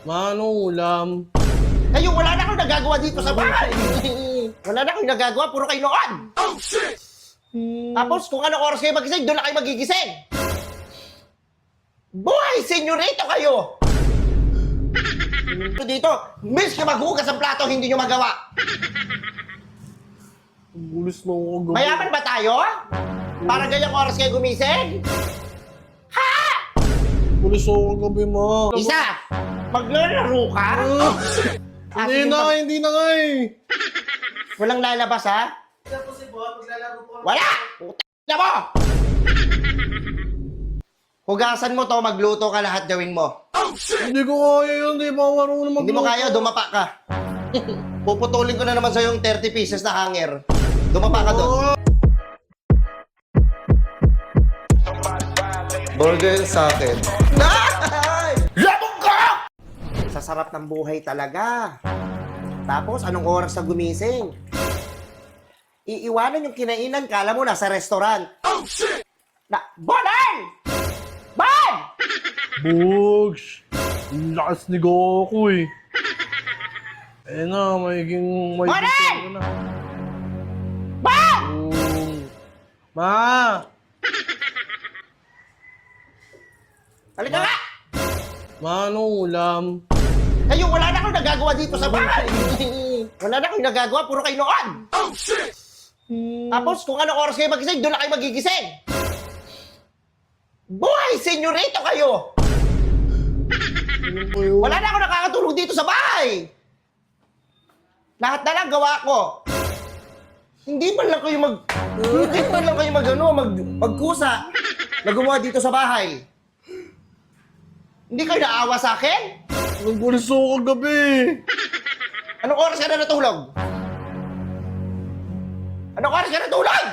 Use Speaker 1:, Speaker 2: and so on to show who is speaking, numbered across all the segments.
Speaker 1: Manong ulam.
Speaker 2: Kayo, wala na akong nagagawa dito sa bahay. Wala na akong nagagawa, puro kayo noon. Oh, shit! Tapos, kung anong oras kayo magising, doon na kayo magigising. Buhay, senyorito kayo! Dito, miss ka maghugas ang plato, hindi nyo magawa.
Speaker 1: Bulis na ako gabi.
Speaker 2: Mayaman ba tayo? Para ganyang oras kayo gumising? Ha?
Speaker 1: Bulis ako gabi, ma.
Speaker 2: Isa, maglalaro ka?
Speaker 1: Hindi na nga eh.
Speaker 2: Walang lalabas, ha? Wala! Puta na mo! Hugasan mo to, magluto ka, lahat gawin mo.
Speaker 1: Hindi ko kaya yun, hindi pa marunong magluto.
Speaker 2: Hindi mo kaya, dumapa ka. Puputulin ko na naman sa'yo yung 30 pieces na hanger. Dumapa ka doon. Burger sa akin. Labog ka! Sa sarap ng buhay talaga. Tapos, anong oras na gumising? Iiwanan yung kinainan, kala mo nasa restaurant. Oh, shit! Bonan! Bon!
Speaker 1: Bugs! Ang lakas ni Goku eh. Eh na, magiging...
Speaker 2: Bonan! Bon!
Speaker 1: Ma!
Speaker 2: Halika nga!
Speaker 1: Manong ulam.
Speaker 2: Kayo, wala na akong nagagawa dito sa bahay. Wala na akong nagagawa, puro kayo noon. Oh, shit! Tapos, kung anong oras kayo magising, doon na kayo magigising. Buhay, senyorito kayo! Wala na ako nakakatulog dito sa bahay. Lahat na lang gawa ko. Hindi man lang kayo magkusa na gumawa dito sa bahay. Hindi kayo naawa sa akin?
Speaker 1: Nagbulis ako gabi.
Speaker 2: Anong oras ka na natulog? Anong oras ka natulog?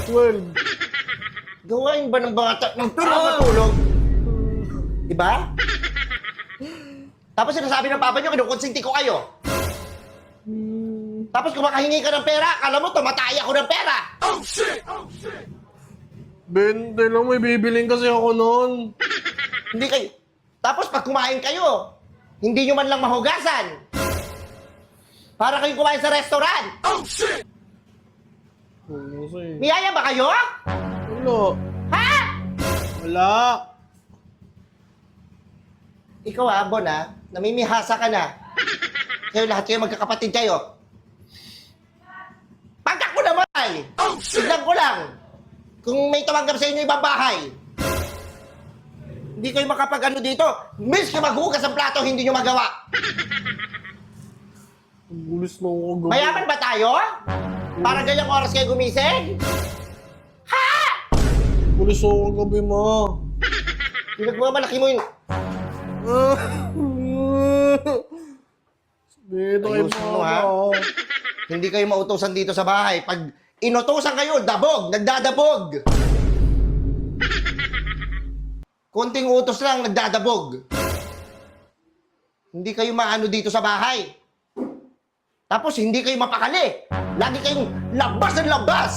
Speaker 1: 12.
Speaker 2: Gawain ba ng bata ng matulog? Diba? Tapos sinasabi ng papa nyo, kinukonsinti ko kayo. Tapos kung makahingi ka ng pera, akala mo tumatay ako ng pera. Oh, shit! Oh, shit!
Speaker 1: 20 lang, may bibiling kasi ako noon.
Speaker 2: Hindi kayo. Tapos pag kumain kayo, hindi nyo man lang mahugasan. Para kayo kumain sa restaurant. Oh, shit! Miyaya ba kayo?
Speaker 1: Wala.
Speaker 2: Ha?
Speaker 1: Wala.
Speaker 2: Ikaw Bon namimihasa ka na. Kayo lahat kayo magkakapatid kayo. Pag ako naman, tignan ko lang. Kung may tumanggap sa inyo ibang bahay. Hindi kayo makapag-ano dito. Miss ka maghugas ang plato, hindi nyo magawa.
Speaker 1: Bulis na ako gabi.
Speaker 2: Mayaman ba tayo? Para ganyang oras kayo gumising? Ha?
Speaker 1: Bulis ako gabi, ma.
Speaker 2: Pinagmamalaki mo yun.
Speaker 1: Dito kayo,
Speaker 2: Ayusin mo,
Speaker 1: ma.
Speaker 2: ha? Hindi kayo mautusan dito sa bahay. Pag inutusan kayo, dabog, nagdadabog. Konting utos lang, nagdadabog. Hindi kayo maano dito sa bahay. Tapos hindi kayo mapakali. Lagi kayong labas ng labas.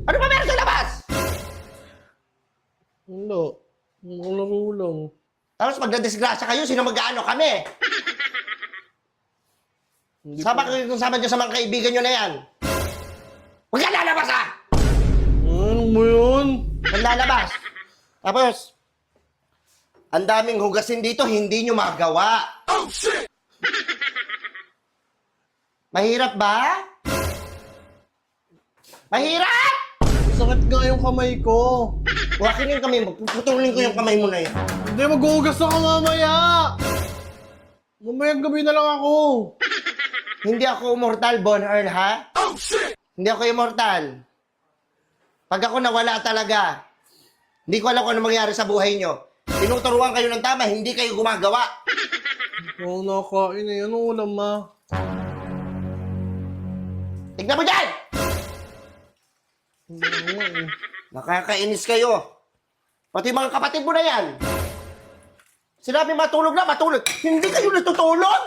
Speaker 2: Ano ba meron sa labas?
Speaker 1: Wala. Laro lang.
Speaker 2: Tapos pag nadisgrasya kayo, sino mag-aano kami? Sama kayo kung sama nyo sa mga kaibigan nyo na yan. Huwag ka lalabas ha!
Speaker 1: Ano mo yun?
Speaker 2: Huwag lalabas. Tapos, ang daming hugasin dito, hindi nyo magawa. Oh, shit! Mahirap ba? Mahirap!
Speaker 1: Sakit nga yung kamay ko.
Speaker 2: Wakin yung kamay mo. Putulin ko yung kamay mo na yun.
Speaker 1: Hindi, maghugas ako mamaya. Mamayang gabi na lang ako.
Speaker 2: Hindi ako immortal, Bon Earl, ha? Oh, shit! Hindi ako immortal. Pag ako nawala talaga, hindi ko alam kung ano mangyari sa buhay nyo. Tinuturuan kayo ng tama, hindi kayo gumagawa.
Speaker 1: Oo, nakain eh. Anong ulam, ma?
Speaker 2: Tignan mo dyan! Nakakainis kayo. Pati mga kapatid mo na yan. Sinabi matulog na, matulog. Hindi kayo natutulog?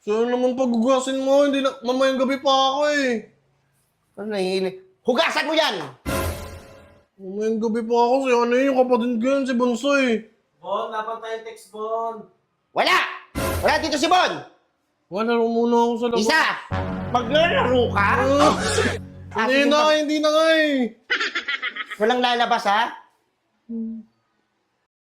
Speaker 1: So naman paghugasin mo, hindi na, mamayang gabi pa ako eh.
Speaker 2: Ano nahihili? Hugasan mo yan!
Speaker 1: Umayang gabi pa ako. Si ano yun, yung kapatid ko yun, si Bonsoy.
Speaker 3: Bon, dapat tayong text, Bon.
Speaker 2: Wala! Wala dito si Bon!
Speaker 1: Wala, laro muna ako sa labas.
Speaker 2: Isa! Maglalaro ka?
Speaker 1: Hindi na nga eh.
Speaker 2: Walang lalabas, ha?